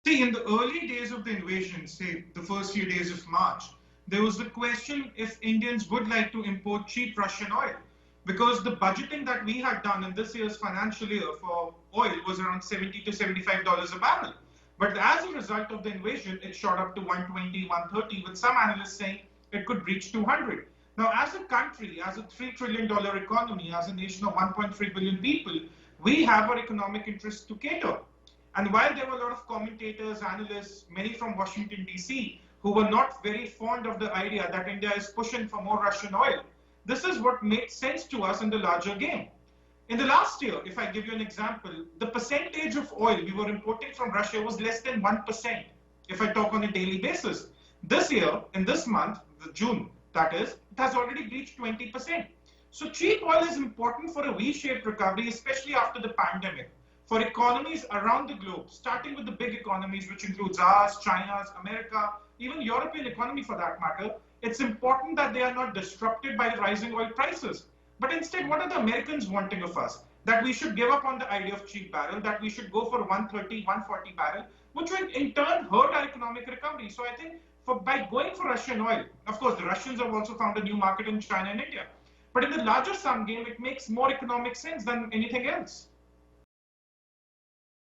See, in the early days of the invasion, say the first few days of March, there was the question if Indians would like to import cheap Russian oil. Because the budgeting that we had done in this year's financial year for oil was around $70 to $75 a barrel. But as a result of the invasion, it shot up to 120, 130, with some analysts saying it could reach 200. Now, as a country, as a $3 trillion economy, as a nation of 1.3 billion people, we have our economic interests to cater. And while there were a lot of commentators, analysts, many from Washington, D.C., who were not very fond of the idea that India is pushing for more Russian oil, this is what made sense to us in the larger game. In the last year, if I give you an example, the percentage of oil we were importing from Russia was less than 1%, if I talk on a daily basis. This year, in this month, the June, that is, it has already reached 20%. So cheap oil is important for a V-shaped recovery, especially after the pandemic. For economies around the globe, starting with the big economies, which includes ours, China's, America, even European economy for that matter, it's important that they are not disrupted by the rising oil prices. But instead, what are the Americans wanting of us? That we should give up on the idea of cheap barrel, that we should go for 130, 140 barrel, which will in turn hurt our economic recovery. So I think by going for Russian oil, of course, the Russians have also found a new market in China and India. But in the larger sum game, it makes more economic sense than anything else.